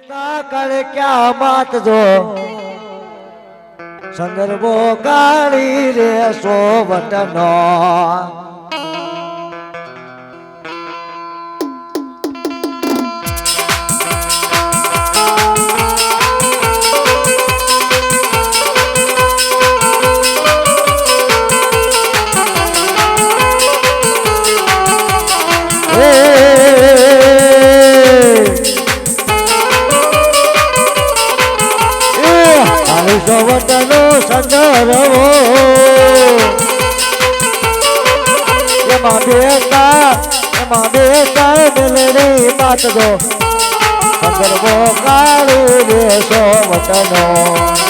કરે ક્યાં માત જો સંદર્ભો કાઢી રે સોવટનો સોવટનો સંદર્ભો એમાં બેટા મેલડી માત જો સંદર્ભો કાઢી રે સોવટનો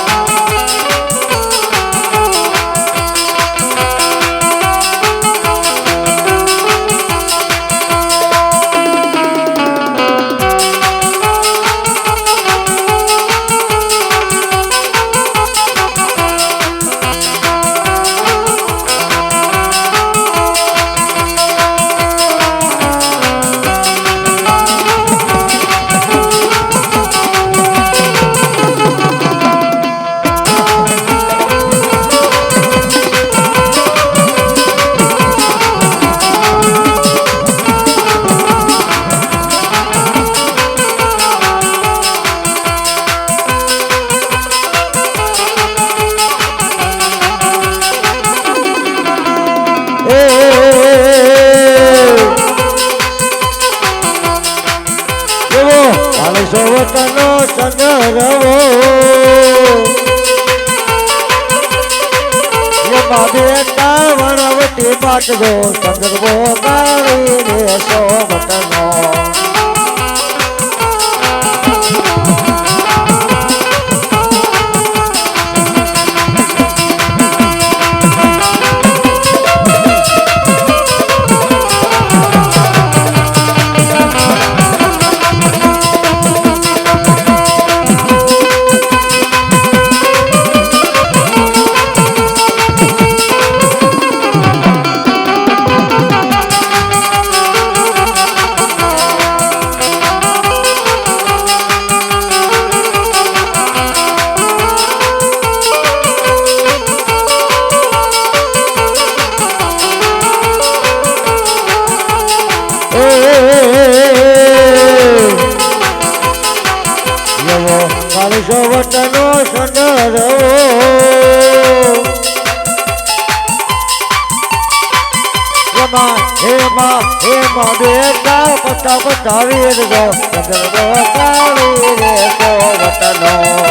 સોવટનો સંદર્ભો એમાં બેટા વણવટી માત જો સંદર્ભો કાઢી રે સોવટનો સોવટનો સંદર્ભો એમાં બેટા પતા પતાવી જો સંદર્ભો કાઢી રે સોવટનો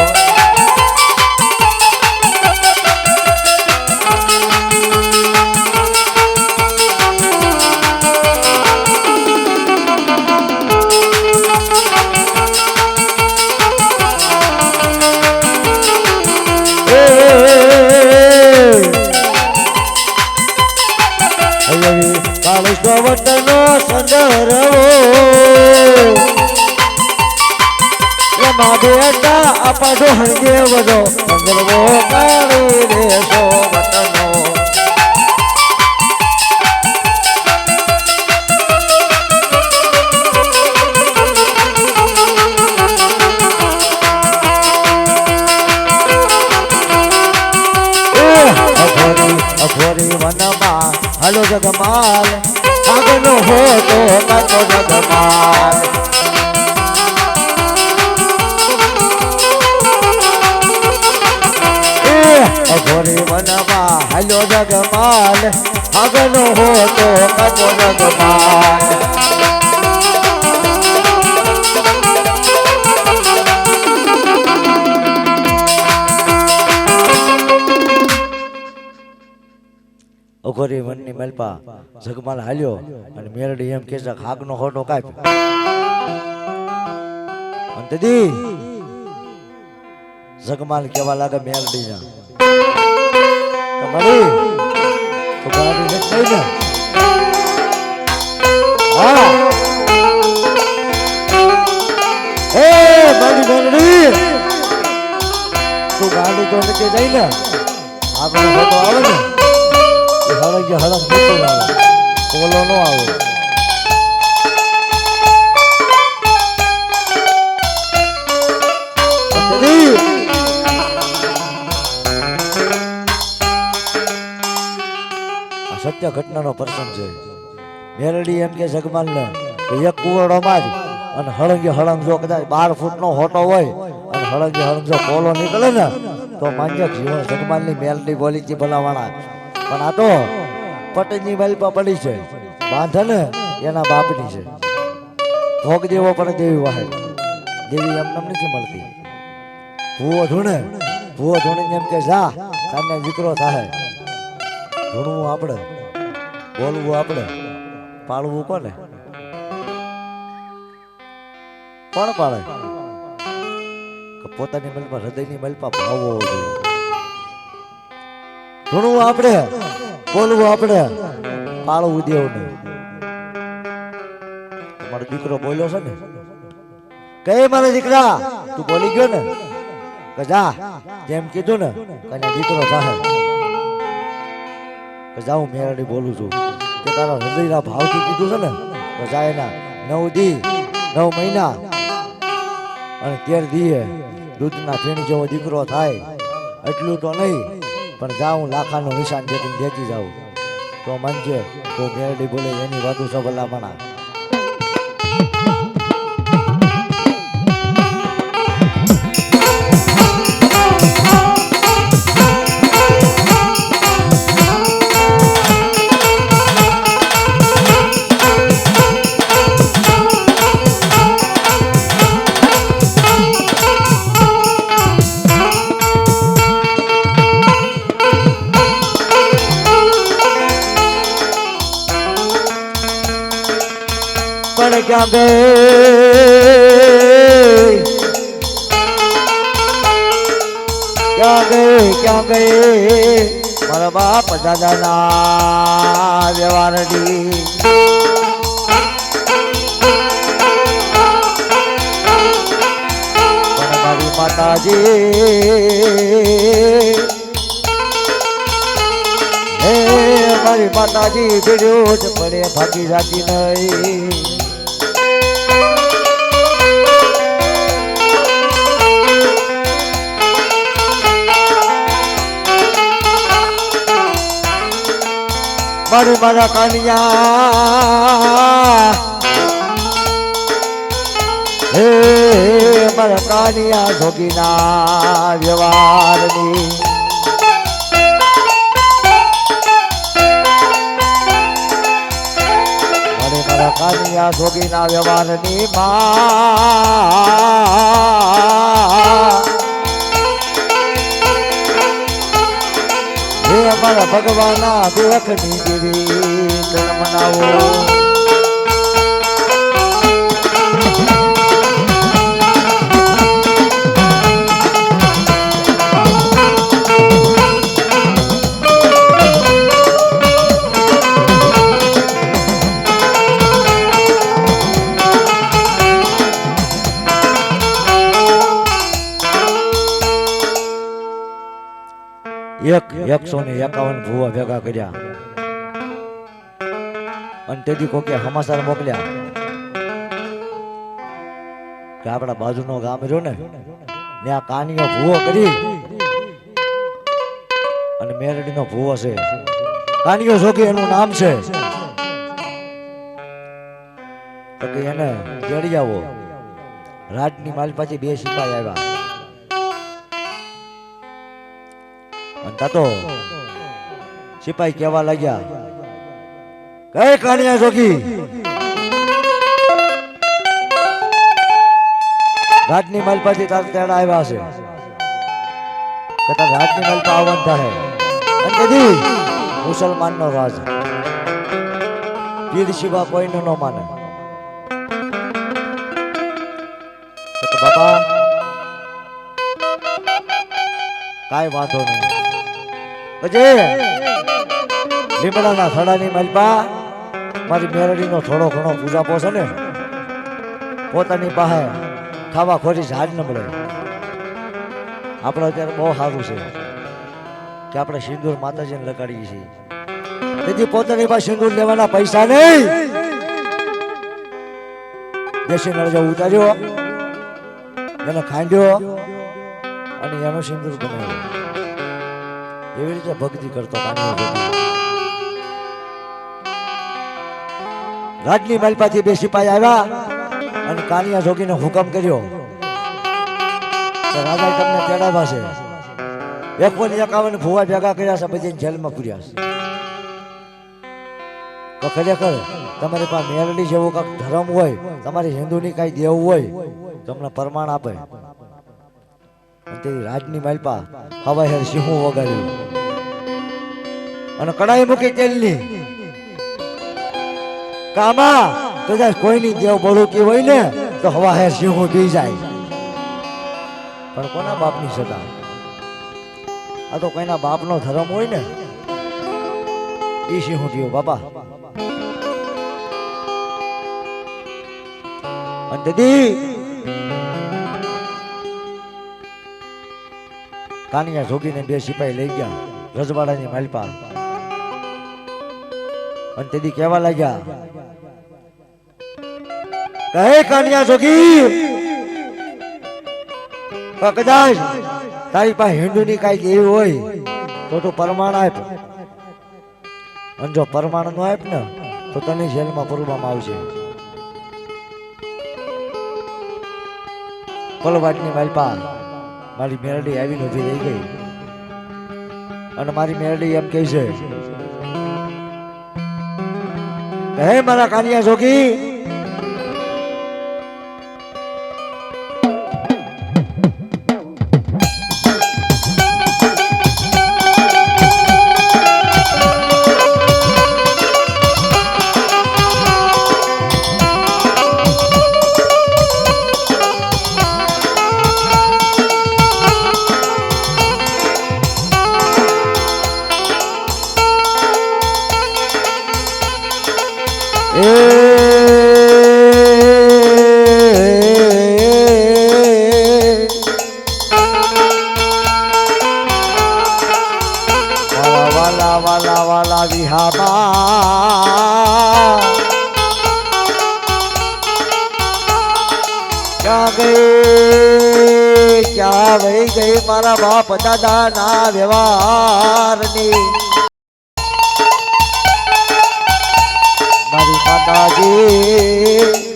સોવટનો સંદર્ભો એમાં બેટા આપડો હરદેવ જો સંદર્ભો કાઢી રે સોવટનો અઘોરી વનમાં હલો જગમાલ આગનો હોતો કાકો જગમાલ અઘોરી વનમાં હલો જગમાલ આગનો હોતો કાકો જગમાલ અઘોરી વનની મલપા જગમાલ હાલ્યો અને મેરડી એમ કે ખાકનો ખોટો કાપ અંતદી જગમાલ કેવા લાગે મેરડી ના તમારી તો ગાડી ને કઈ ને હા એ મારી મેરડી તું ગાડી તો નીચે જઈ ને આપણો ફોટો આવે ને હળગ હળગ મોટો આવે કોલો નો આવે સત્ય ઘટનાનો પ્રસંગ છે. મેરડી એમ કે જગમાલને કે એક કુવડો માર અને હળંગે હળંગ જો કદાચ 12 ફૂટનો હોટો હોય અને હળંગે હળંગ જો કોલો નીકળે ને તો માન્ય જીવન જગમાલની મેરડી બોલી હતી ભલાવાળા. પણ આ તો પટેલની માલપા પડી છે, બાંધે ને એના બાપની છે. ભોગ દેવો પણ દેવી વાહે દેવી એમને નથી મળતી. ભૂવો ધૂણીને એમ કે જા તારને દીકરો થાય. ધૂણવું આપણે, બોલવું આપણે, પાળવું કોને? કોણ પાળે? પોતાની મલપા હૃદયની મલપા ભાવ હોવો જોઈએ. ધૂણવું આપણે, બોલવું આપણે, પાળવું દેવું નહીં. તમારો દીકરો બોલ્યો છે ને, કઈ મારા દીકરા તું બોલી ગયો ને કે જા જેમ કીધું ને કને દીકરો થાય. કે જાઉં મેરડી બોલું છું કે તારા હૃદયના ભાવથી કીધું છે ને તો જાય ના 9 દી 9 મહિના અને 13 દીએ દૂધના ફેણ જેવો દીકરો થાય. એટલું તો નહીં પણ જાઉં લાખાનું નિશાન દેતી જાઉં તો મનજે તો મેરડી બોલે એની વાતું છે ભલામણા. ક્યાં ગઈ મારા બાપ દાદાના વ્યવહારની. પણ મારી માતાજી ભીડ્યો જ પડે ભાગી જાતી નહીં. મારા કાનિયા હે મારા કાનિયા જોગીના વ્યવહારની. મારા કાનિયા જોગીના વ્યવહારની માં અમારા ભગવાના દેખની દેવી તન મનાવો. એક 151 ભૂવા ભેગા કર્યા અને તેથી કોકે સમાચાર મોકલ્યા કે આપણા બાજુનો ગામ રહ્યો ને ત્યાં કાનીઓ ભૂવો કરી અને મેરડીનો ભૂવો છે. કાનીઓ જોગી એનું નામ છે. તો કે એને તેડી આવો. રાજની માલપાથી 2 સિપાઈ આવ્યા. તો સિપાઈ કેવા લાગ્યા કઈ કાનિયા જોગી રાજની માલપાથી તાર તેડા આવ્યા છે કે તાર રાજની માલપા આવવાનું થાય. અને કીધી મુસલમાનનો રાજ પીર સિવા કોઈનું ન માને. તો બાપા કાઈ વાંધો નહીં. લીમડાના થડાની માલપા મારી મેરડીનો થોડો ઘણો પૂજાપો છે ને પોતાની પાસે ખાવા ખોરી ઝાડ ન મળે. આપણે અત્યારે બહુ સારું છે કે આપણે સિંદૂર માતાજીને લગાડીએ છીએ. તેથી પોતાની પાસે સિંદૂર લેવાના પૈસા નહીં. દેશી નળજો ઉતાર્યો એને ખાંડ્યો અને એનો સિંદૂર બનાવ્યો. એવી રીતે ભક્તિ કરતો કાનિયો જોગી. રાજની માલપાથી બે સિપાહી આવ્યા અને કાનિયા જોગીને હુકમ કર્યો કે રાજા તમને તેડાવ્યા છે 51 ભુવા ભેગા કર્યા છે બધી જેલમાં પૂર્યા છે તો ખરેખર તમારી પાસે મેરડી જેવો કાંક ધર્મ હોય તમારી હિન્દુની કાંઈ દેવું હોય તમને પ્રમાણ આપે અને તે રાજની માલપા હવા હેર સિંહું વગાડ્યું અને કડાઈ મૂકી તેલની કામા કદાચ કોઈની દેવ બળુકી હોય ને તો હવા હેર સિંહું પી જાય પણ કોના બાપની સદા આ તો કોઈના બાપનો ધર્મ હોય ને એ સિંહું પીવો બાપા અને દીદી કાનિયા જોગીને બે સિપાહી લઈ ગયા રજવાડાની માલપા અને તેથી કહેવા લાગ્યા કહે કાનિયા જોગી કદાચ તારી પાસે હિન્દુની કાંઈક એવી હોય તો તું પરમાણ આપ અને જો પરમાણ નો આપ ને તો તને જેલમાં પૂરવામાં આવશે પલવાટની માલપા મારી મેરડી આવીને ઊભી રહી ગઈ અને મારી મેરડી એમ કહે છે હે મારા કાનિયા જોગી ક્યાં વહી ગઈ મારા બાપ દાદા ના વ્યવહારની મારી માતાજી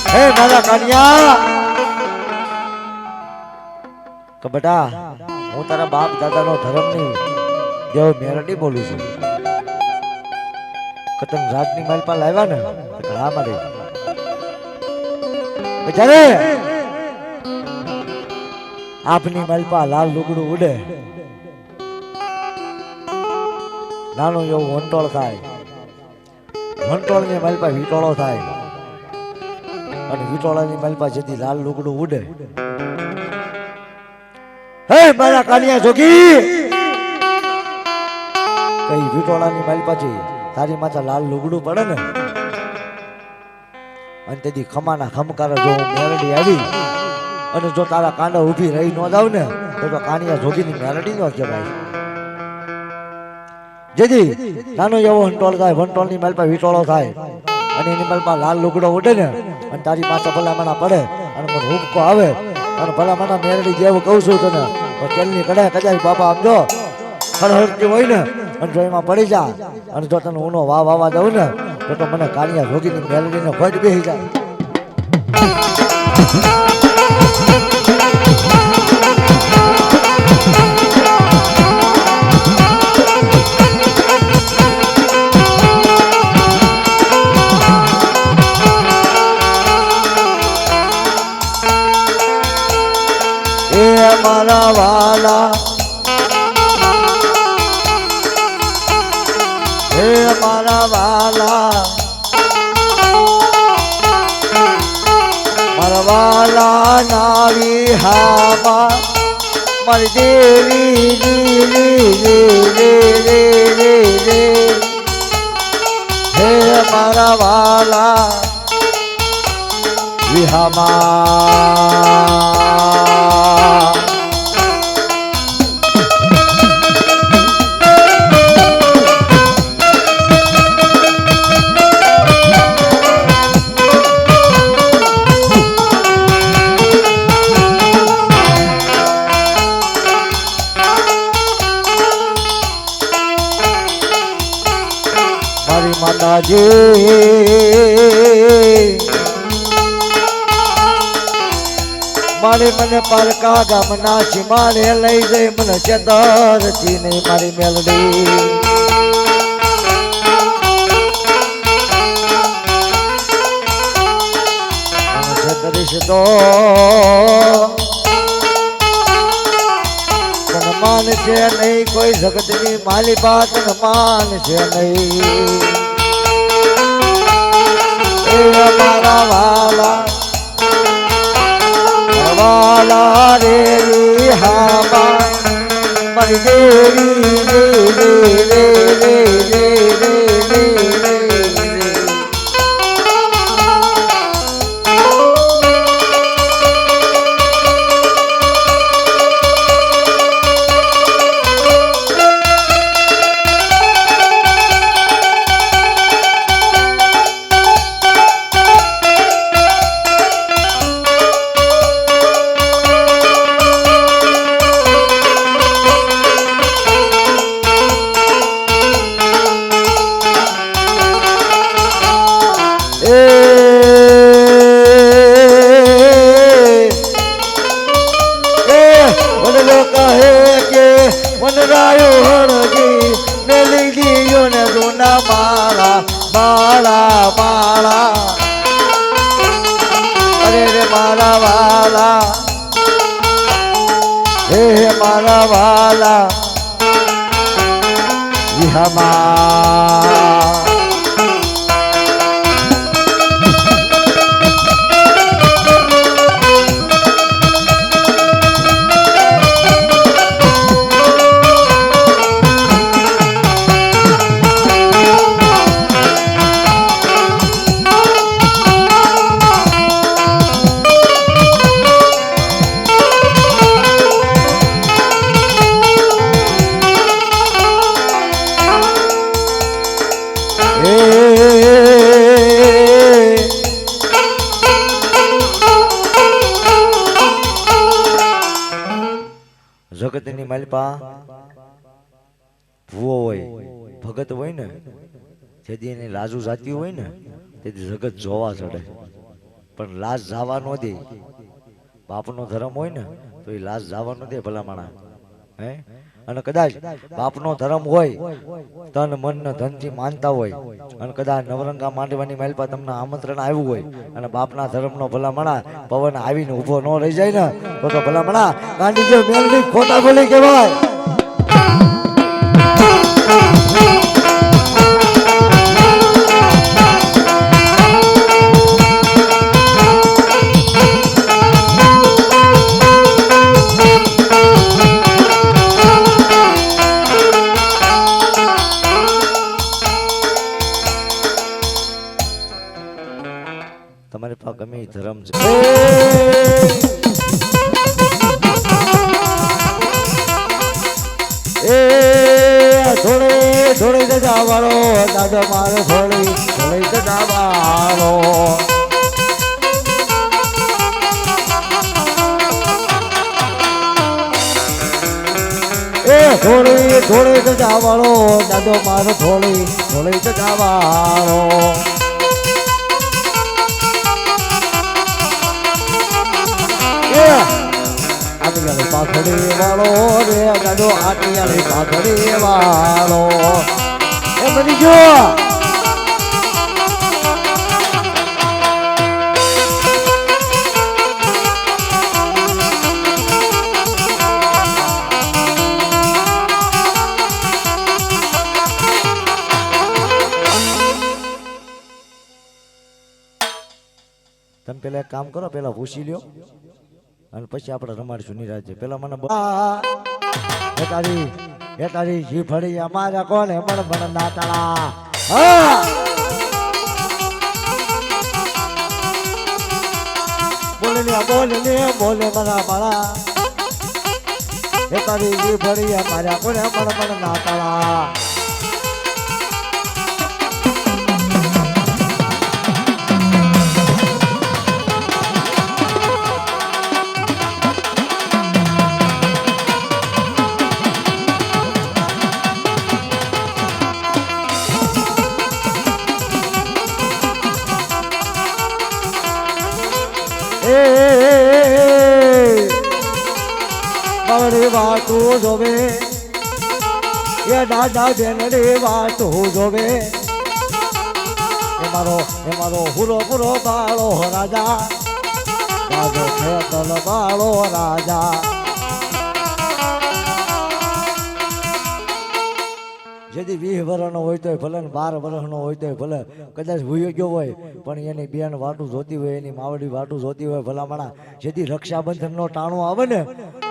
હે મારા કન્યા કે બેટા હું તારા બાપ દાદા નો ધર્મ ની દેવ મેરડી બોલું છું કે તમે રાજની માલપા લાવ્યા ને ઘણા મારી જ્યારે આપની માલપા લાલ લુગડું ઉડે નાનું એવું વંટોળ થાય વંટોળ ની માલપા વિટોળો થાય અને વિટોળાની માલપા જેથી લાલ લુગડું ઉડે હે મારા કાનિયા જોગી કઈ વિટોળાની માલપાથી તારી માથે લાલ લુગડું પડે ને અને તેથી ખમાના ખમકારા જો મેરડી આવી અને જો તારા કાંડા ઊભી રહી ન જાવ ને તો કાનિયા જોગીની મેરડી નો કહેવાય જેથી નાનો એવો વંટોળ થાય વંટોળની માલપા વિટોળો થાય અને એની માલપા લાલ લુગડો ઉડે ને અને તારી માથે ભલામણા પડે અને મને હુબકો આવે અને ભલામણા મેરડી જેવું કહું છું તને તો તેલની કડાય કદાચ બાપા આમ જો ખડહડતી હોય ને અને જો એમાં પડી જા અને જો તને ઊનો વાહ વાવા દઉં ને તો મને કાનિયા જોગીની મેલડીને ખોટ બેસી જાય મારા વાલા હે મારા વાલા મારા વાલા નાવી હામા મારી દેવી હે મારા વાલા વિહામા માતાજી મારે મને પારકા ગામના ચીમાડે લઈ જઈ મને ચેતરતી નહીં મારી મેલડી છેતરીશ તો માન છે નહીં કોઈ જગતની માલી બાત માન છે નહીં એ મારા વાલા વાલા રે હાબા મારી દેવી રે રે રે રે રે રે રે મારા વાલા વિહમા જગતની માલપા ભૂવો હોય ભગત હોય ને જેથી એની લાજુ જાતી હોય ને તેથી જગત જોવા ચડે પણ લાજ જવા ન દે બાપનો ધર્મ હોય ને તો એ લાજ જવા ન દે ભલા માણા હે અને કદાચ બાપનો ધર્મ હોય તન મન ને ધન થી માનતા હોય અને કદાચ નવરંગા માંડવાની માલપા તમને આમંત્રણ આવ્યું હોય અને બાપના ધર્મનો ભલા મણા પવન આવીને ઊભો ન રહી જાય ને તો ભલા મણા ગાંડી જે મેલડી ખોટા બોલી કહેવાય તમારી પાસે ગમે ધર્મ છે એ થોડે થોડે જવાળો દાદો મારો થોડે જવાળો એ થોડે જવાળો દાદો મારો થોડે જવાળો આટિયાળી પાથડી વાળો રે ગાડો આટિયાળી પાથડી વાળો એ બની ગયો તમે પેલા એક કામ કરો પેલા પૂછી લ્યો અને પછી આપણે રમાડીશું નિરાજે પેલા મને તારી જી ફળી અમારા કોને મણ નાતાળા હા બોલે મારા બાળા એ તારી જી ફળી અમારા કોને મણ નાતાળા માવડી વાટું જોવે એ દાદા બેનડી વાટું જોવે એ મારો હુરો પુરો બાળો રાજા દાદો ખેતલ બાળો રાજા જેથી 20 વર્ષનો હોય તો ભલે 12 વર્ષનો હોય તો ભલે કદાચ ભૂયો ગયો હોય પણ એની બેન વાટું જોતી હોય એની માવડી વાટું જોતી હોય ભલામણા જેથી રક્ષાબંધનનો ટાણો આવે ને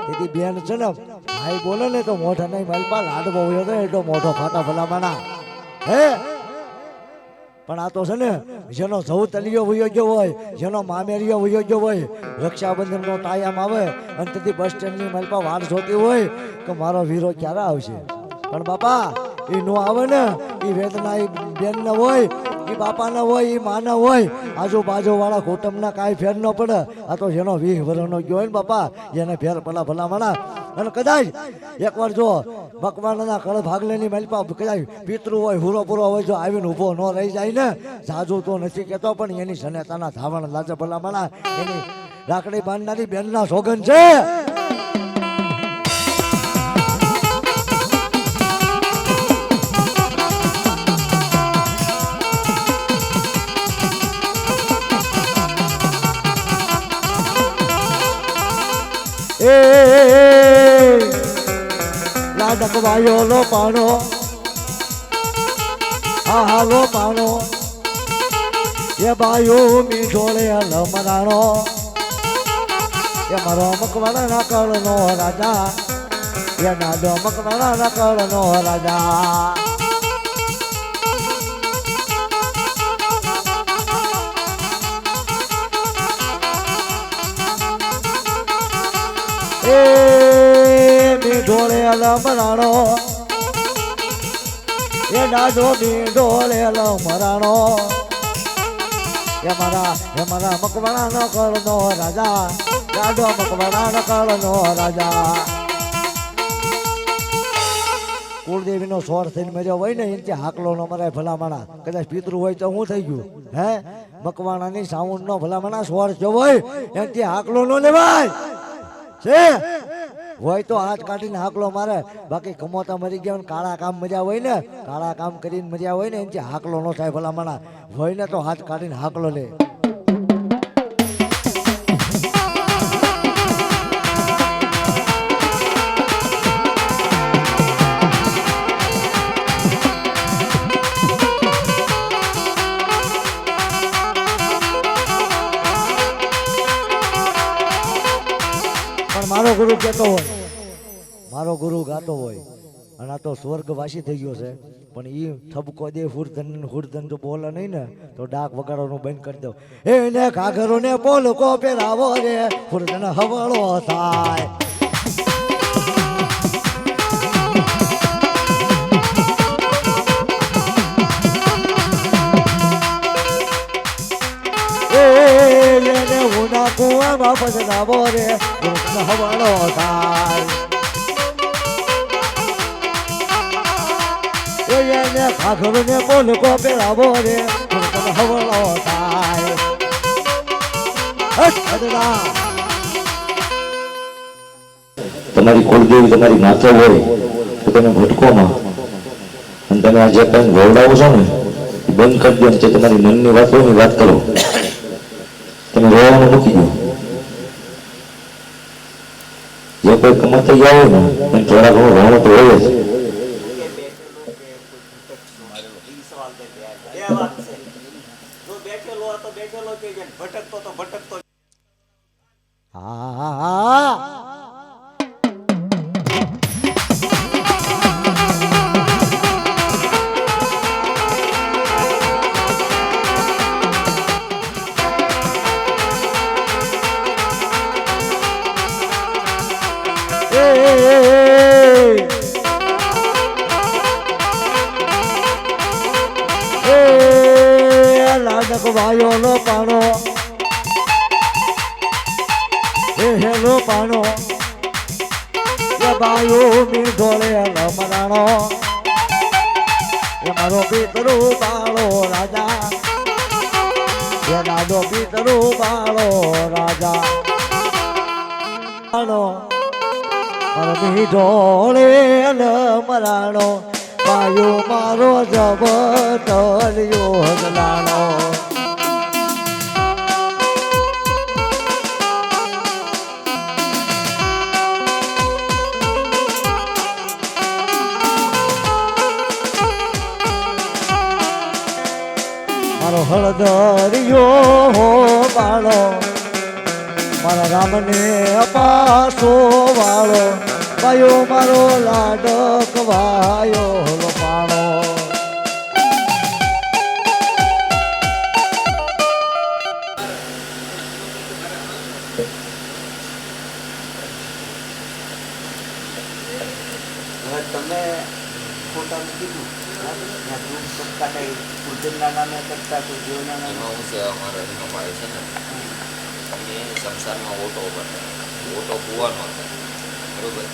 તેથી બેન છે ને ભાઈ બોલે ને તો મોઢા નહીં માલપા લાડવો હોય તો એટલો મોઢો ફાટા ભલામણા હે પણ આ તો છે ને જેનો સૌ તલિયો વયો ગયો હોય જેનો મામેરિયો વયો ગયો હોય રક્ષાબંધનનો ટાઈમ આવે અને તેથી બસ સ્ટેન્ડની માલપા વાટ જોતી હોય કે મારો વીરો ક્યારે આવશે પણ બાપા એ નો આવે ને એ વેદના એ બેન ના હોય એ બાપા ના હોય એ માં ના હોય આજુબાજુ વાળા કુટુંબના કાંઈ ફેર ન પડે આ તો જેનો 20 વર્ષનો ગયો હોય ને બાપા એને ફેર પેલા ભલામણા અને કદાચ એકવાર જો મકવાણાના કળ ભાગલેની માલપા કદાચ પિતૃ હોય હુરો પૂરો હોય જો આવીને ઊભો ન રહી જાય ને સાજુ તો નથી કહેતો પણ એની સનેતાના ધાવણ લાજે ભલામણા એની રાખડી બાંધનારી બેનના સોગન છે લાડક વાયો લો પાણો હા લો પાણો એ બાયો મીઠો લે લમરાણો એ મારો મકવાણા ના કળનો રાજા એ નાડો મકવાણા ના કળનો રાજા એ મીઠોળે લમરાણો એ ડાઢો મીઠોળે લમરાણો એ મારા મકવાણા નો કળનો રાજા ડાઢો મકવાણા નો કળનો રાજા કુળદેવી નો સ્વર થઈને મર્યો હોય ને એનથી હાકલો નો મરાય ભલામણા કદાચ પિતૃ હોય તો શું થઈ ગયું હે મકવાણાની સાઉન્ડ નો ભલામણા સ્વર જો હોય એનથી હાકલો નો લેવાય છે હોય તો હાથ કાઢીને હાકલો મારે બાકી કમોતા મરી ગયા ને કાળા કામ મર્યા હોય ને કાળા કામ કરીને મર્યા હોય ને એનથી હાકલો નો થાય ભલામણા હોય ને તો હાથ કાઢીને હાકલો લે મારો ગુરુ કહેતો હોય મારો ગુરુ ગાતો હોય અને આ તો સ્વર્ગવાસી થઈ ગયો છે પણ એ ઠપકો દે હુરધન જો બોલે નહીં ને તો ડાક વગાડવાનું બંધ કરી દો એને ઘાઘરો ને પોલકો પહેરાવો રે હુરધન હવળો થાય એને ઉના કુવામાં પધરાવો રે હુરધન હવળો થાય એને ઘાઘરો ને પોલકો પહેરાવો રે હુરધન હવળો થાય તમારી કુળદેવી તમારી માથે હોય તો તમે ભટકોમાં અને તમે આ જે કંઈ વવડાવો છો ને એ બંધ કરી દો જે તમારી મનની વાત હોય ને વાત કરો તમે રોવાનું મૂકી દો જે કોઈ કમાતા ગયા હોય ને એને થોડા ઘણું રોવાનું તો હોય જ લાડક વાયો લો પાણો હેલો પાણો એ બાયો મીઠોળે લમરાણો એ મારો પિતરુ બાળો રાજા એ દાદો પિતરુ બાળો રાજા મારો ઢોળે મરાણો પાયો મારો જબ તળિયો હગલાણો મારો હળદરિયો બાળો મારા રામને અપાસો વાળો પાયો મારો લાડક વાયો લોપાણો હવે તમે પોતાનું કીધું ત્યાં દૂધ સત્તા કઈ કુલદેવના નામે કરતા કુલદેવના નામે એમાં હું છે અમારા એનો ભાઈ છે ને એ સંસારમાં ઓટો બનતા ઓટો કૂવાનો હતો બરોબર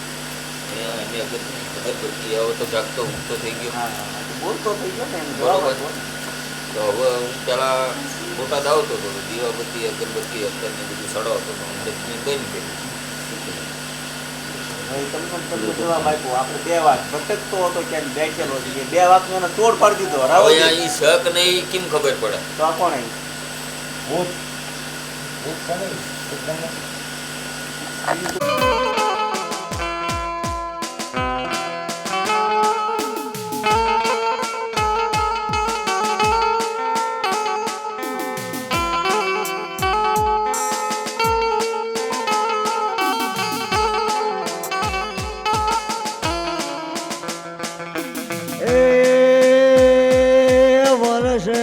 એને અગરબત્તી હવે તો જાગતો ઊંઘતો થઈ ગયો હા બોલતો થઈ ગયો ને એમ બરોબર. બરાબર તો હવે હું પહેલાં બોટાદ આવતો હતો તો દીવાબત્તી અગરબત્તી અત્યારને બધું સડાવતો હતો અંદરથી બંધ કર્યું હવે તમને જવાબ આપ્યો આપણે બે વાત ભટકતો હતો ક્યાંક બેઠેલો છે એ બે વાતનો એને તોડ પાડી દીધો હવે રાવણ અહીં શક નહીં કેમ ખબર પડે તો આ કોણ આવી? ભૂત ભૂત છે ને એકદમ વરસે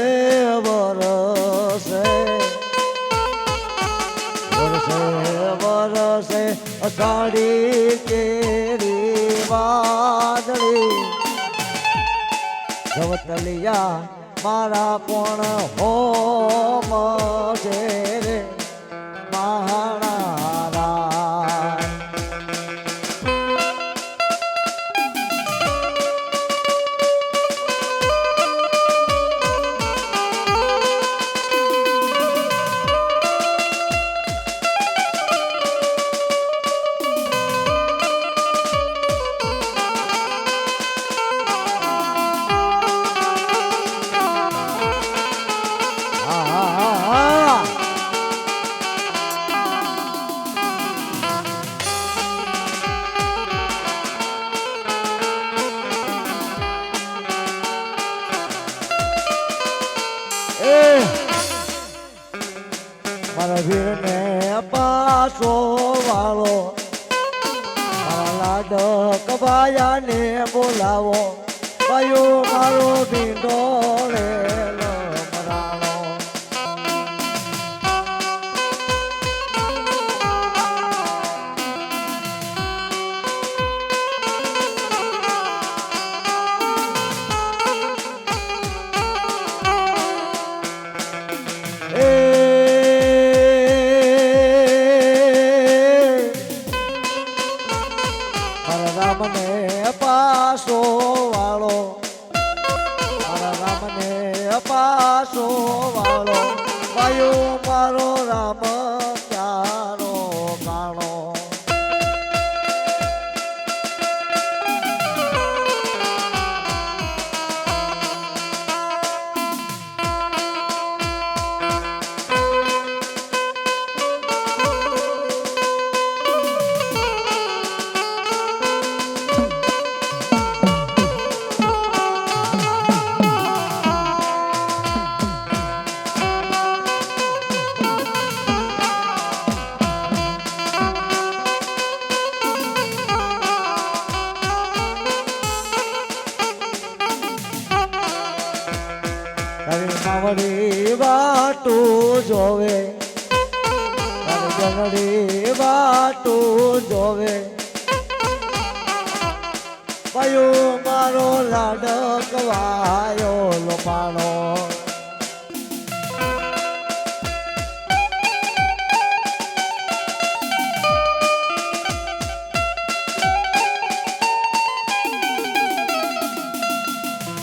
વરસે અષાઢી કેરી વાદળી જવતલિયા મારા કોણ હોમ છે રે મહારાજ મારા વીરને પાસો વાળો મારા લાડક ભાયાને બોલાવો કયો મારો ભીંડોળે મરાણો રામને પાસો વાળો મારા રામને પાસો વાળો વાયો મારો રામ ક્યારો કાણો તારી માવડી વાટું જોવે તારી જનડી વાટું જોવે કયો મારો લાડક વાયો લોપાણો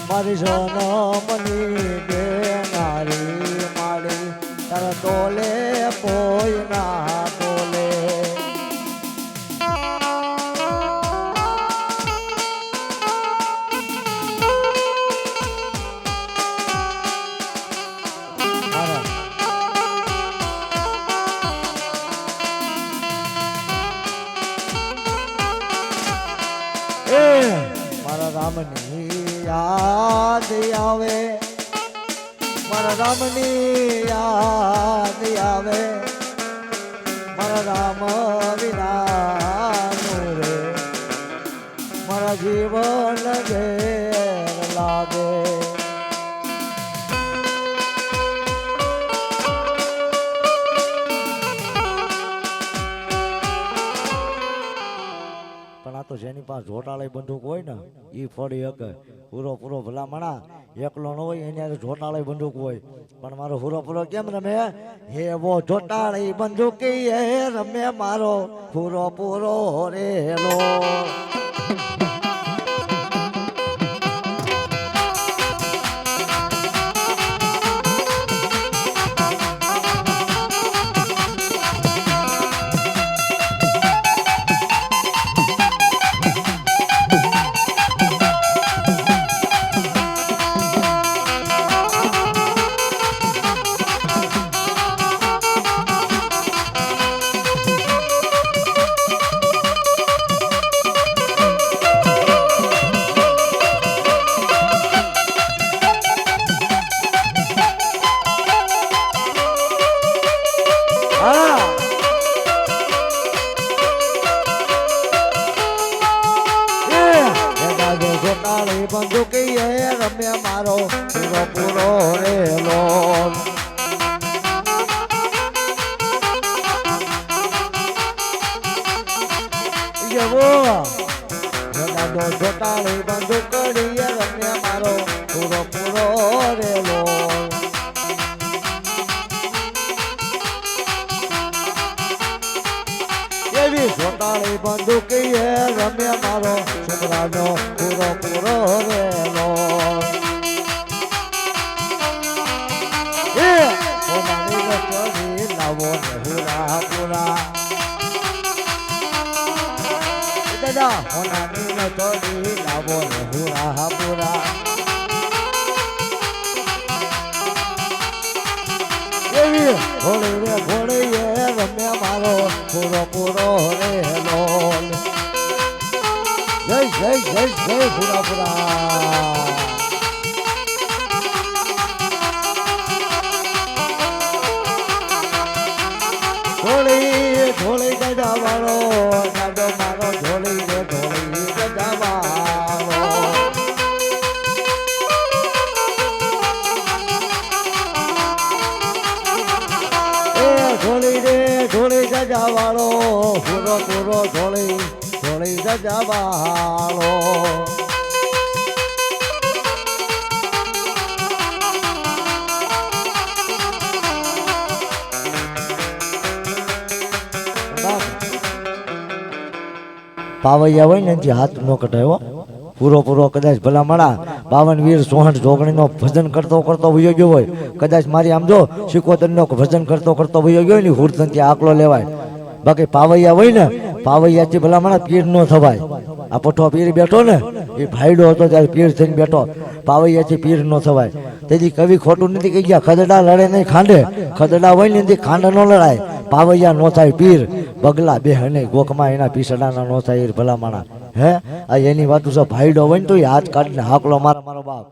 મારી સોનમની બેનારી મારી તારા તોલે કોઈ ના બોલે રામની યાદ આવે, મારા રામની યાદ આવે, મારા રામ વિનાનું રે મારા જીવન ઘેર લાગે. પણ આ તો જેની પાસે જોટાળી બંદૂક હોય ને એ ફળી શકે. પૂરો ભલા મણા એકલો ન હોય એની જોટાળી બંદૂક હોય. પણ મારો પૂરો કેમ રમે? હે વો જોટાળી બંદૂક એ રમે મારો પૂરો રેલો. જોટાળી બંદૂકી એ રમે મારો પૂરો રેલો. જોટાળી બંદૂકડી એ રમે મારો પૂરો રેલો. એવી જોટાળી બંદૂકી એ રમે મારો છોકરાનો પૂરો રેલો. એ હોનાની રચોરી લાવો ને પૂરા દાદા હોનાની રચોરી લાવો ને પૂરા. એવી ઘોડી એ રમે મારો પૂરો રેલો. જય પૂરા. ઢોળી ગજા વાળો દાદો મારો ઢોળી ગજા વાળો. ઢોળી ગજા વાળો પૂરો ઢોળી ગજા વાળો. પાવૈયા હોય ને જે હાથ નો કટાયો પૂરો કદાચ ભલા મળા 52 વીર 64 જોગણીનો ભજન કરતો વયો ગયો હોય. કદાચ મારી આમ જો 77 નો ભજન કરતો વયો ગયો ને હુરતન ત્યાં આકલો લેવાય. બાકી પાવૈયા હોય ને પાવૈયાથી ભલા મળા પીર નો થવાય. આ પઠો પીર બેઠો ને એ ભાઈડો હતો ત્યારે પીર થઈને બેઠો. પાવૈયાથી પીર નો થવાય. તેથી કવિ ખોટું નથી કહી ગયા. ખદડા લડે નહીં ખાંડે. ખદડા હોય ને ખાંડ નો લડાય. પાવૈયા નો થાય પીર. બગલા બે હને ગોખમાં એના પીસડાના નો થાય ભલા માણા. હે આ એની વાતું છે. ભાઈડો હોય ને તો એ હાથ કાઢીને હાકલો મારો બાપ.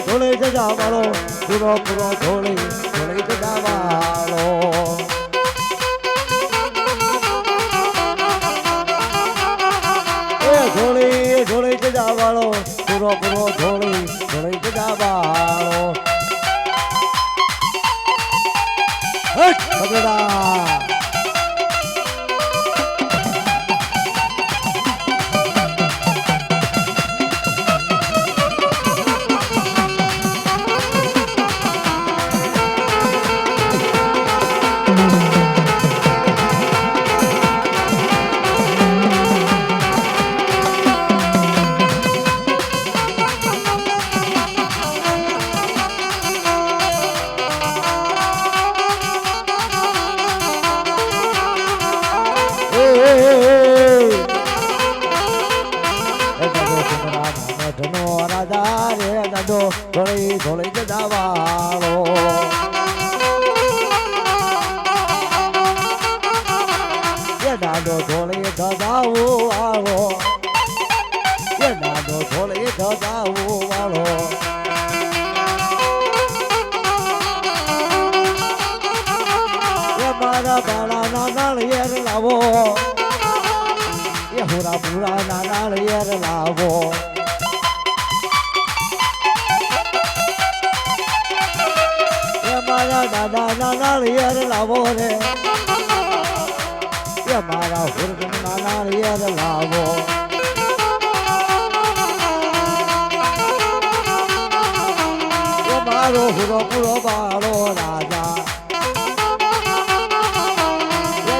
ઢોળી ગજા વાળો પૂરો ઢોળી ગજા વાળો. ઢોળી ગજા વાળો પૂરો ઢોળી ગજા વાળો. બગડા દાદો સુંદરા નાનો ધનો રાજા રે દાદો ધોળી ધોળી જદાવાળો એ દાદો ધોળી ધદાવો વાળો એ દાદો ધોળી ધદાવો વાળો મારા બાળા ના નાળિયેર લાવો એ હુરા ભૂરા ના નાળિયેર લાવો એ મારા દાદા ના નાળિયેર લાવો રે એ મારા હુરગમ ના નાળિયેર લાવો એ મારો હુરો પૂરો બાળો રાજા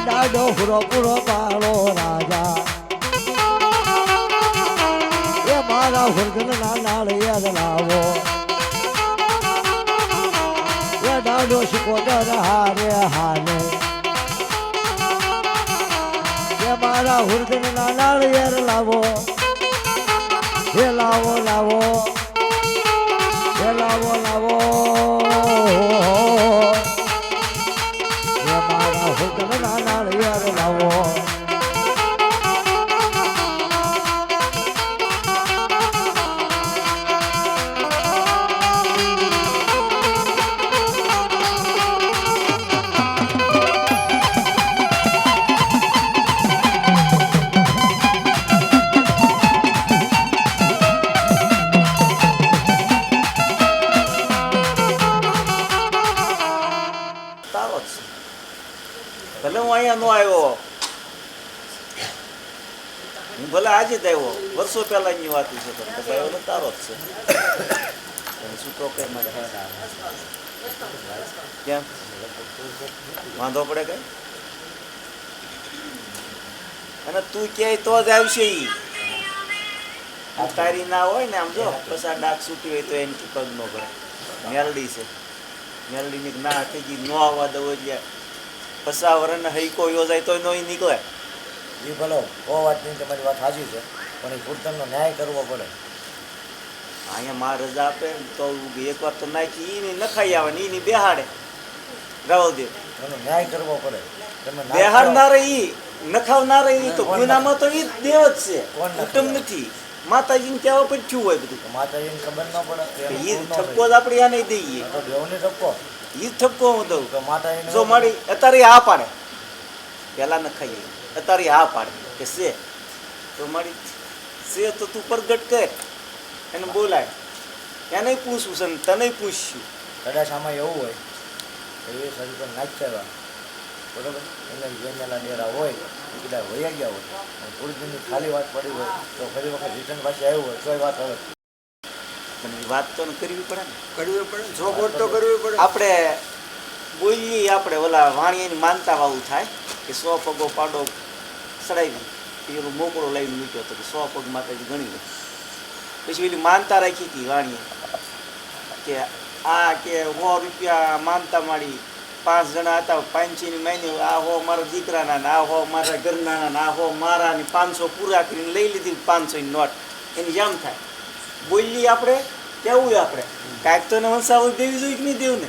દાદો હુરો પૂરો પાળો રાજા એ મારા હુરગન ના નાળિયેર લાવો એ દાદો શિકોદર હારે હાલે એ મારા હુરગન ના નાળિયેર લાવો એ લાવો લાવો એ લાવો લાવો હુકમ ના નાળિયેર લાવો તારો જ છે. ભલે હું અહીંયા નો આવ્યો, હું ભલે આજે જ આવ્યો, વર્ષો પહેલાની વાત છે, પણ આવ્યો તો તારો જ છે. શું તો કઈ મારે કેમ વાંધો પડે કઈ? અને તું ક્યાંય તો જ આવશે ઈ. આ તારી ના હોય ને આમ જો પછી આ ડાક છૂટી હોય તો એની પગ નો ભરે. મેલડી છે, મેલડીની ના થઈ ગઈ નો આવવા દો એટલે પસાવરણ હૈકો યોજાય તો નો નીકળે. એ ભલો ઓ વાત નહીં, તમારી વાત સાચી છે, પણ એ કીર્તનનો ન્યાય કરવો પડે. અહીંયા માં રજા આપે તો એકવાર તો નાખી ઈ નખાઈ આવે ને ઈ બેહાડે રાવદેવ એનો ન્યાય કરવો પડે. તમે બેહાડનારે ઈ નખાવનારે ઈ તો ગુનામાં તો ઈ દેવ જ છે, કુટુંબ નથી. માતાજીને કહેવા પછી હોય બધું. માતાજીને ખબર ન પડે ઈ ઠપકો જ આપણે આને દઈએ. દેવને ઠપકો ઈ ઠપકો હું દઉં. માતાજીને જો મારી અત્યારે હા પાડે, પેલા ન ખાઈએ, અત્યારે હા પાડે કે છે તો મારી છે તો તું પ્રગટ કર, એને બોલાય, એને પૂછવું છે ને તને પૂછ્યું. કદાચ આમાં એવું હોય કે એ શરીર પર નાખ્યા બરોબર, એને જેનેલા ડેરા હોય એ કદાચ વયા ગયા હોય અને થોડી દિનની ખાલી વાત પડી હોય તો ફરી વખત રિટર્ન પાસે આવ્યું હોય તો એ વાત હવે પણ એ વાત તો કરવી પડે ને, કરવી પડે, સપોર્ટ તો કરવી પડે. આપણે બોલીએ, આપણે ઓલા વાણિયાની માનતા વાળું થાય કે 100 પગો પાડો ચડાવી પેલું મોકળો લઈને મૂક્યો તો કે 100 પગ માતાજી ગણી લે. પછી પેલી માનતા રાખી હતી વાણીએ કે આ કે 100 રૂપિયા માનતા માડી 5 જણા હતા, 500ની માની આ 100 મારા દીકરાના ને આ 100 મારા ઘરના ને આ 100 મારા ને 500 પૂરા કરીને લઈ લીધી 500ની નોટ. એની જેમ થાય બોલીએ આપણે કેવું આપણે કાંઈક તો એને વંશાવળ દેવી જોઈએ કે નહીં દેવું ને.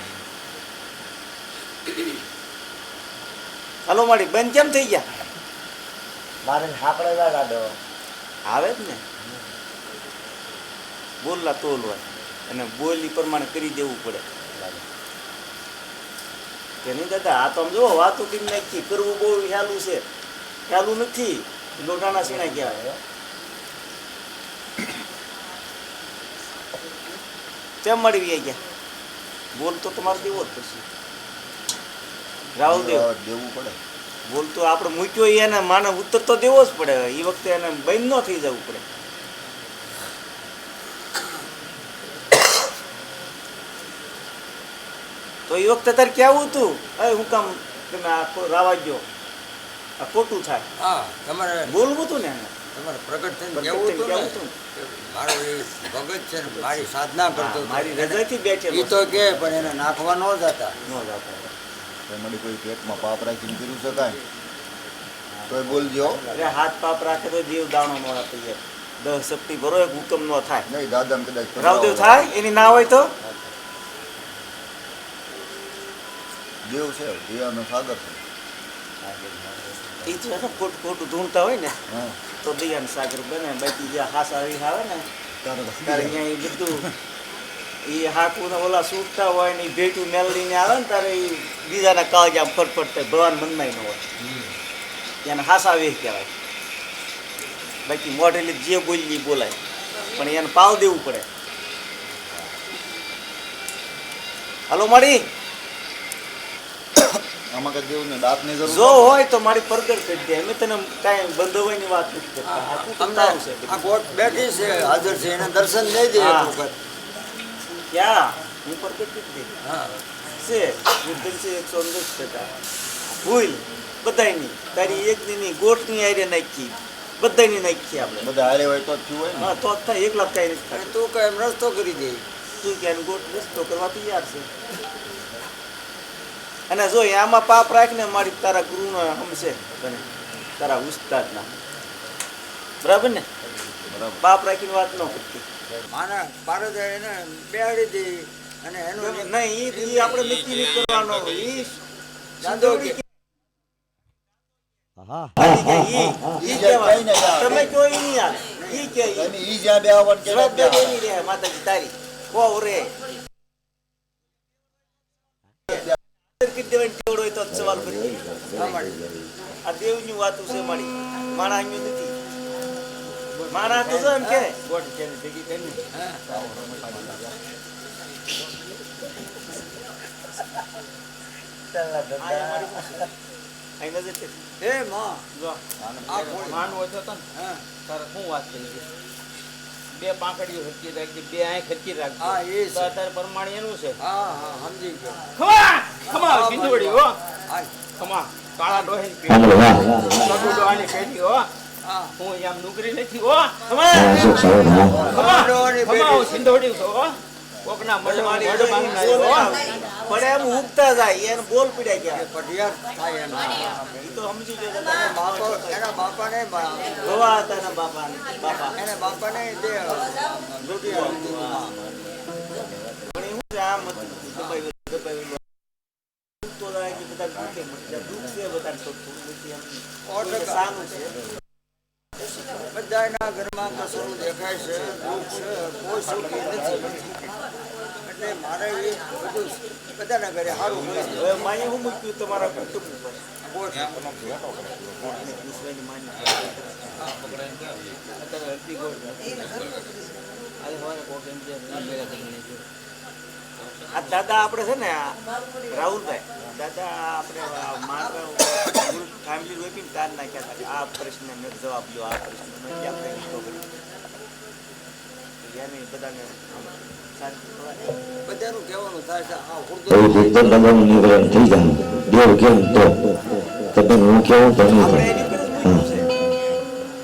હાલો મારી બંધ કેમ થઈ ગયા? મારે હાકડે લાડો આવે જ ને, બોલલા તોલ હોય અને બોલી પ્રમાણે કરી દેવું પડે કે નહીં દાદા? આ તો આમ જો વાતો કરી નાખી, કરવું બહુ ખ્યાલું છે, ખ્યાલું નથી. લોટાના સીણા કહેવાય. કેમ મળી ગયા? બોલ તો તમારે દેવો જ પછી રાહુલદેવ દેવું પડે. બોલ તો આપણે મૂક્યો એને માને ઉત્તર તો દેવો જ પડે. એ વખતે એને બંધ ન થઈ જવું પડે. તો એ વખતે તારે કેવું હતું, હું કામ તમે આ રાવા ગયો, આ ખોટું થાય, હા, તમારે બોલવું હતું ને એને. તમારે પ્રગટ થઈને પ્રગટ કેવું થઈને હતું કહેવું ને હતું. મારો એ ભગત છે ને મારી સાધના કરતો હતો. મારી રજાથી બેઠેલો એ તો કે પણ એને નાખવા ન જતા. ન જાતા. તમારી કોઈ પેટમાં પાપ રાખીને કર્યું શકાય? તોય બોલજો એટલે હાથ પાપ રાખે તો જીવ દાણો ન આપે યાર 10 સપ્તી ભરો એક હુકમ ન થાય નહીં દાદાને કદાચ રાવદેવ થાય એની ના હોય તો જીવ છે જીવાનો સાગર છે એ તો એને ખોટું ધૂણતા હોય ને હા તો દયાન સાગર બને બાકી જે હાસા આવે ને તારે તારે અહીંયા એ બધું એ હાકું ને ઓલા સૂટતા હોય ને એ ભેટું મેળવીને આવે ને તારે એ બીજાના કાળજ આમ ફટફટ થાય ભગવાન મનમાં ન હોય એને હાસા વેહ કહેવાય બાકી મોઢેલી જે બોલી બોલાય પણ એને પાવ દેવું પડે હાલો માડી આમાં કઈ દેવું ને દાંતની જરૂર જો હોય તો મારી પરગટ કરી દે અમે તને કાંઈ બંધવાની વાત નથી કરતા હાકું તો અમને તારું છે આ કોટ બેઠી છે હાજર છે એને દર્શન નહીં દે હા. એક વખત. ક્યાં હું પરગટ કરી દે હા છે વૃદ્ધ છે 110%. ભૂલ બધાયની તારી એકની નહીં ગોઠની આરે નાખી બધાયની નાખી આપણે બધા હારે હોય તો જ થયું હોય ને હા તો જ થાય એકલા જ કાંઈ નથી અને થતું. તું કઈ એમ રસ્તો કરી દે તું કે ગોઠ રસ્તો કરવા તૈયાર છે અને જો આમાં પાપ રાખને મારી તારા ગુરુનો હમશે તને તારા ઉસ્તાદના બરાબર ને બરાબર પાપ રાખીને વાત ન કરતી માના પારદ એને બેહાડી દે અને એનું નહીં ઈ આપણે નક્કી નહીં કરવાનો ઈ દાદો કે હા ઈ કહેવાય. તમે કયો ઈ નહીં યાર ઈ કે ઈ તમે ઈ જ્યાં બે આવવાનું કે જવાબ દે એની રે માતાજી તારી કો રે કરી દેવાની ટેવડ હોય તો જ સવાલ કરી આ દેવની વાતું છે મારી માણા અહીંયા નથી માણા તો છે એમ કે ગોટ છે ને ભેગી કરીને અહીં નજર છે હે માં જો આ કોણ માંડ ઓછો હતો ને હા તારે શું વાત કરી છે બે પાંખડીઓ હરકી રાખી બે આંખ હરકી હા રાખી એ તો છે અત્યારે પ્રમાણે એનું છે હા હા સમજી ગયો ખમા ખમા સિંધુડી હો હા ખમા કાળા ડોહીન સાંભળો હા પેટી ડોહાની પેટી હો હા હું એમ નુકરી નથી હો ખમા હા શું સાહેબ હા ખમા ડોહાની ખમા પેટી. હું સિંધુડી છું હો કોકના મઢ માંગનારી હો પણ એમ ઉગતા જાય એને બોલ પીડ્યા ગયા પટિયાર થાય એમ ઈ તો સમજી ગયો એના બાપા એના બાપાને ગવા હતા એના બાપા એના બાપાને દે રોટી આપી દીધી. પણ એવું છે આમ હતું દબાઈ તો જાય કે બધા દુખે મટી દુખ છે બધા તો નથી એમ કોઈને સાનું છે બધાના ઘરમાં કસરું દેખાય છે દુઃખ છે કોઈ સુખી નથી એટલે મારે એ બધું બધાના ઘરે સારું હોય છે. હવે માએ હું મૂક્યું તમારા કુટુંબ ઉપર ગોઠ. ઈશ્વરની માની અત્યારે હરતી ગોળ આજે સવારે કોક એમ કે ભેગા થઈ ગયા આ દાદા આપણે છે ને આ રાહુલભાઈ દાદા આપણે મારા ફેમિલી રોપીને તાર નાખ્યા હતા કે આ પ્રશ્નને જવાબ લો આ પ્રશ્નનો ક્યાં આપણે ઈચ્છો કરી એને બધાને શાંતિ થવા બધાનું કહેવાનું થાય છે આ તો ઉર્દુ એકદમ તમારું નિવારણ થઈ જાય દેવ કેમ તો તમે હું કેવું તો નહીં આપણે થાય. એની પર જ મૂક્યું છે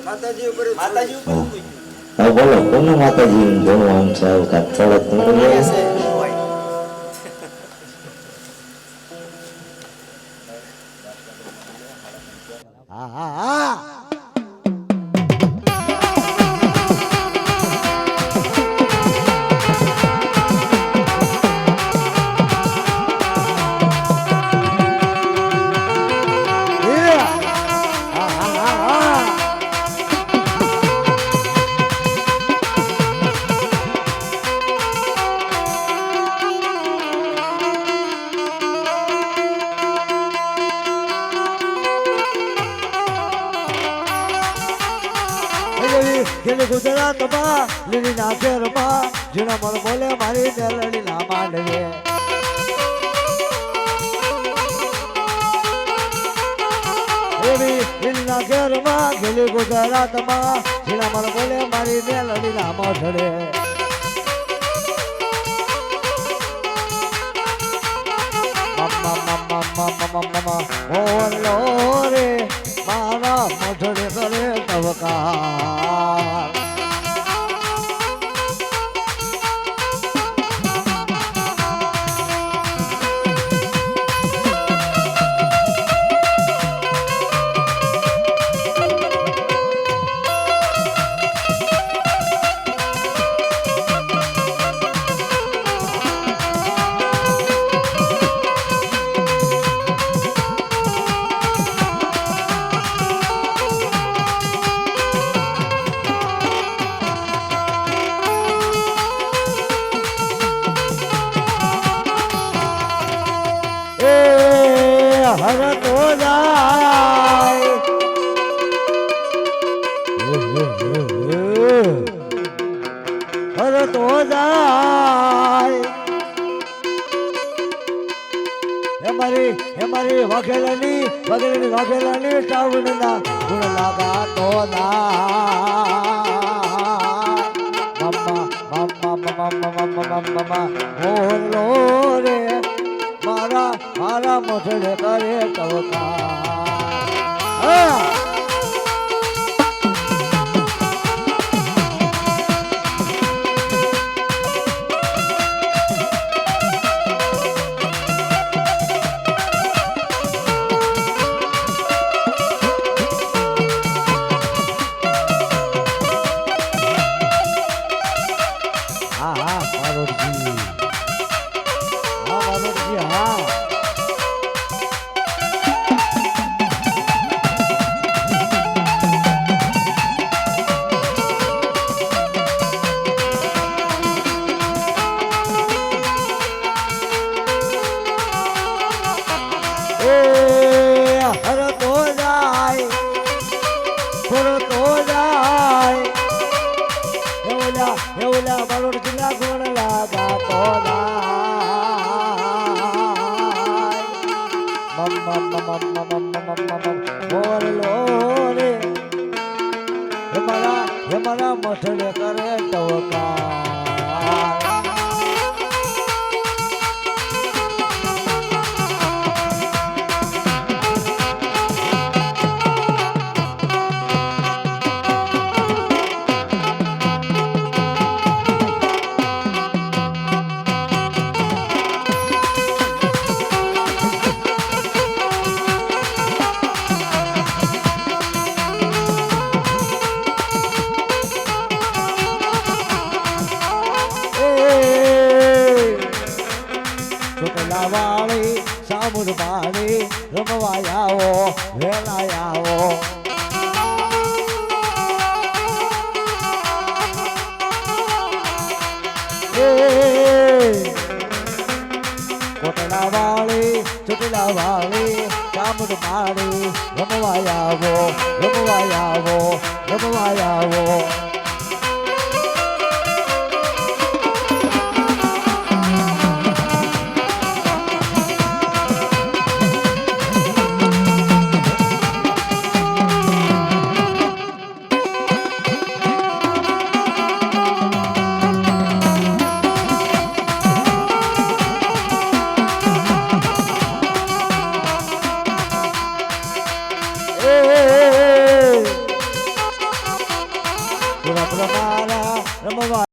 માતાજી ઉપર જ માતાજી ઉપર જ મૂક્યું હા બોલો કોને માતાજી ભગવાન સાહેબ કાતળા તમે એ છે હોય હા હા હા ખેડ ગુજરાતમાં લીલી ના ઘેરમાં જીણા મળ બોલે મારી મેલડી ના માંડવે એવી લીલી ના ઘેરમાં ખેલી ગુજરાતમાં જીણા મળ બોલે મારી મેલડી ના મોઢડે ઓલો રે મારા મોઢડે કરે તવકાર વાઘેલાની ટાવણના ગુણ લાગા તો મમ્મા બોલો રે મારા મારા મોઢે કરે ટવકા એવલા મારો જિલ્લા ગુણ લાગા તો બોલો રે હેમારા મઠડે કરે ટવકા વાળી સામુર વાળી રમવા આવો વેલા આવો કોટલા વાળી ચોટલા વાળી સામુર વાળી રમવા આવો રમવા આવો રમવા આવો રમવા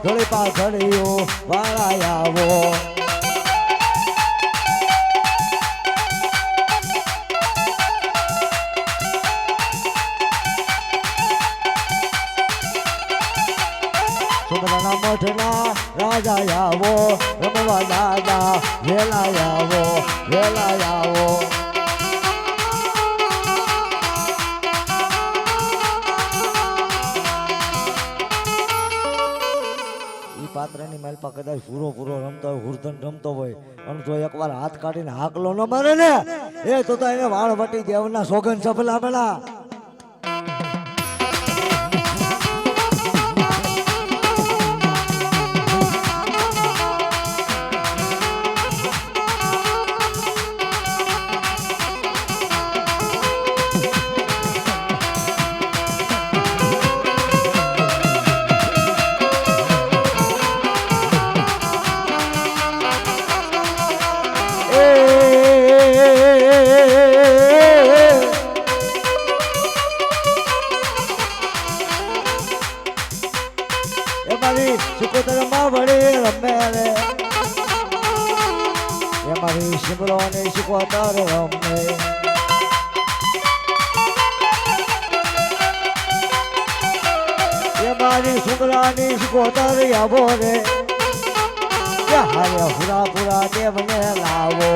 ધોળી પાઘડીઓ વાળા આવો સુમરાના મઠના રાજા આવો રમવા દાદા વેલા આવો વેલા આવો પાત્રની માલપા કદાચ પૂરો રમતો હોય હુરધન રમતો હોય અને જો એકવાર હાથ કાઢીને હાકલો ન મારે ને એ તો એને વાળ વટી દેવના સોગન સફલા પેલા મારી સિકોતરમાં વળી રમે રે એ મારી સિમરોની સિકોતર રમે એ મારી સુમરાની સિકોતર આવો રે એ હારે હુરા પુરા દેવને લાવો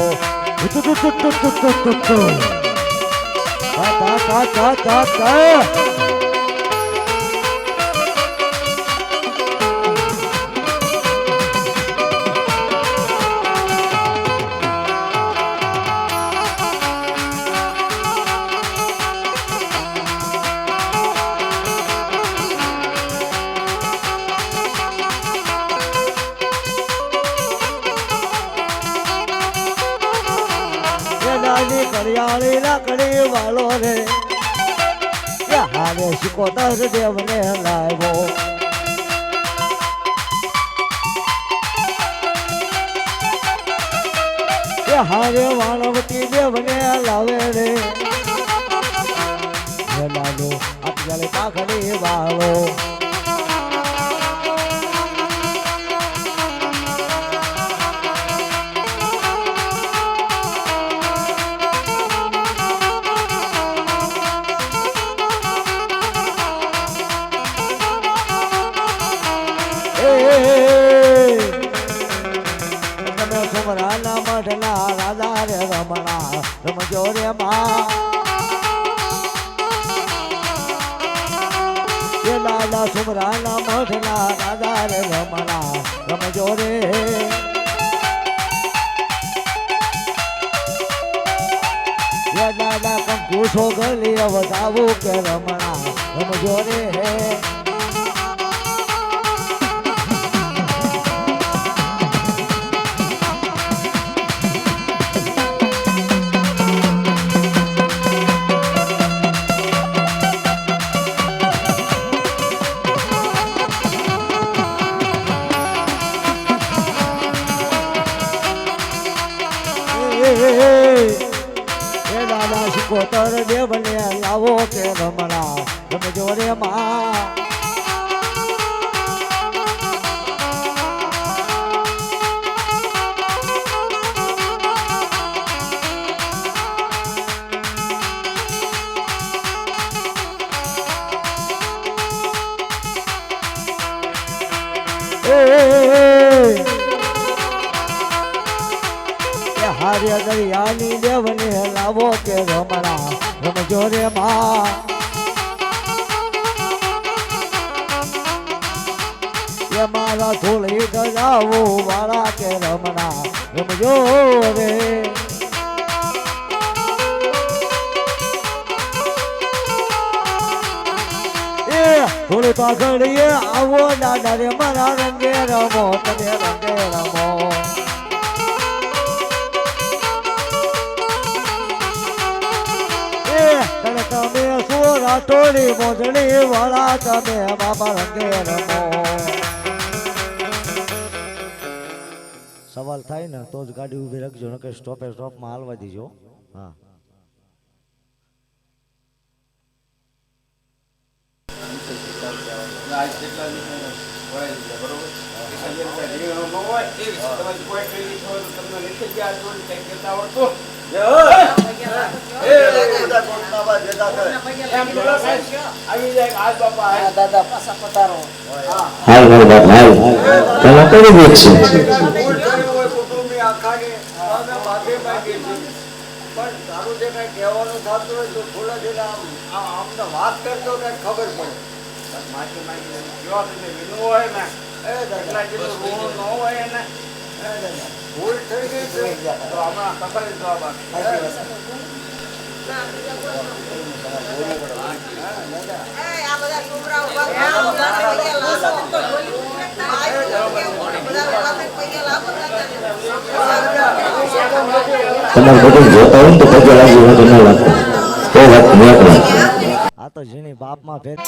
દરિયાળી લાકડી વાળો રે એ હારે શિકોતર દેવને લાવ્યો એ હારે વાણવતી દેવને લાવે રે લાલો અત્યારે પાઘડી વાળો સુમરાના મઢના રાજા રે રમણા રમજો રે મા એ લાલા સુમરાના મઢના રાજા રે રમણા રમજો રે એ દાદા કંકુ છોગલી વધાવું કે રમણા રમજો રે એ દાદા શિકોતર દેવને લાવો કે રમણા રમજો રે મા હાર્ય દરિયાની દેવને લાવો કે રમણા રમજો રે મા એ મારા થોડી ગજાવો વાળા કે રમણા રમજો રે એ થોડી પાઘડીએ આવો દાદા રે મારા રંગે રમો તમે રંગે રમો તમે સોરા ટોળી મોજડી વાળા તમે બાબા રંગે રમો સવાલ થાય ને તો જ ગાડી ઊભી રાખજો નકર સ્ટોપે સ્ટોપમાં હાલવા દીજો હા હાલ મારો બાપ હાલ તમે કરી દેખશો પણ તારું જે કઈ કહેવાનું થતું હોય તો થોડા જરા આમને વાત કરતો કઈ ખબર પડે હોય ને હોય ને ભૂલ થઈ ગઈ છે તો હમણાં તપાસ જવાબ તમારે બધું જોતા હોય ને તો પગે લાગી હોય તો ન લાગતા તો વાત નીકળે આ તો જેની બાપમાં ભેદ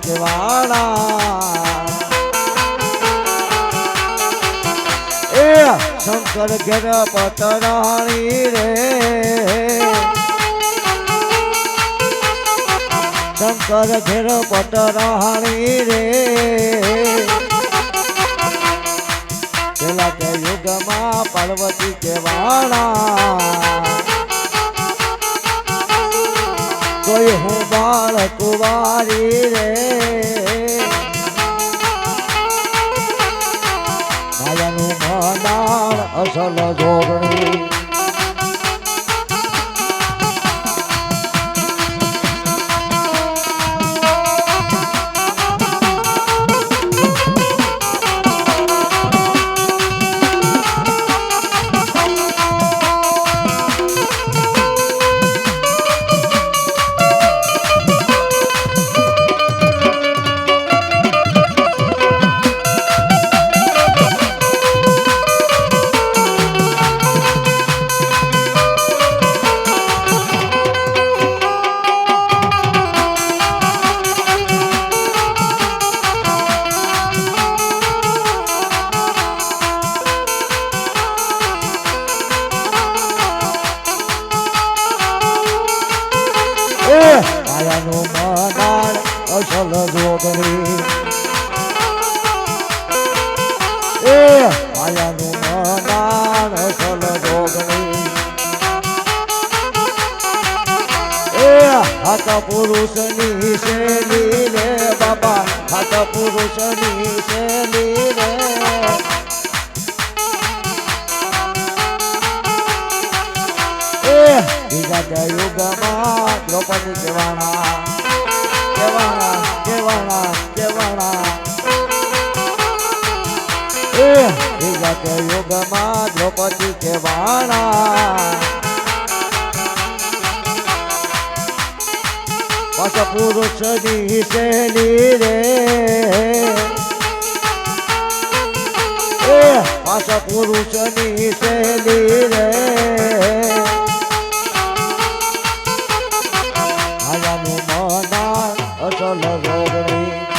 કેવાણા એ શંકર ઘેર પતરાણી રે શંકર ઘેર પતરાણી રે પેલા કે યુગમાં પાર્વતી કેવાણા કોઈ હું બાળ કુવારી રે માયાનું મંડાણ અસલ જોગણી માયાનું મંડાણ અસલ જોગણી એ માયાનું મંડાણ અસલ જોગણી એ હાથ પુરુષની શૈલી રે બાબા હાથ પુરુષની શૈલી રે બીજા યુગમાં દ્રૌપદી કેવાણા કેવાણા કેવાણા કેવાણા એ બીજા યુગમાં દ્રૌપદી કેવાણા પાછા પુરુષની શૈલી રે એ પાછા પુરુષની શૈલી રે માયાનું મંડાણ અસલ જોગણી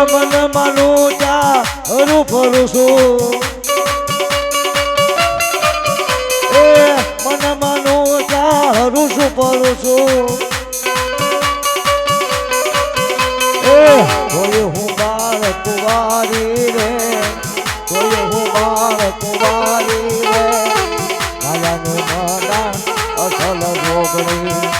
મનમાંનું ચારું ફરું છું એ મનમાંનું ચારું છું ફરું છું એ કોઈ હું બાળ કુવારી રે કોઈ હું બાળ કુવારી રે માયાનું મંડાણ અસલ જોગણી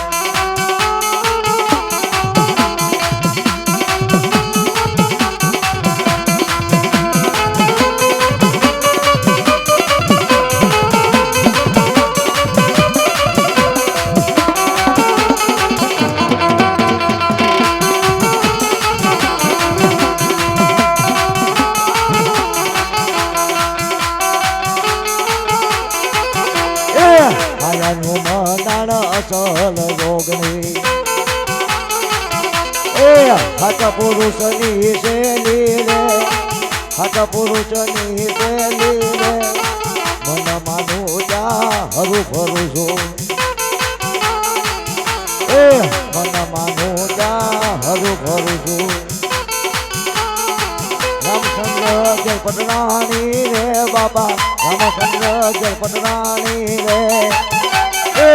માયાનું મંડાણ અસલ જોગણી એ હાથ પુરુષની શૈલી રે હાથ પુરુષની શૈલી રે મન માનું હરું ફરું છું એ મન માનું હરું ફરું છું રામચંદ્ર જય પટરાણી રે બાબા રામચંદ્ર જય પટરાણી રે એ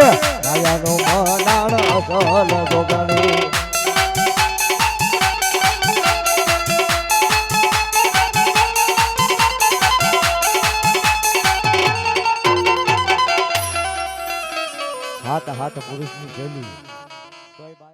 માયાનું મંડાણ અસલ જોગણી હાથ પુરુષની શૈલી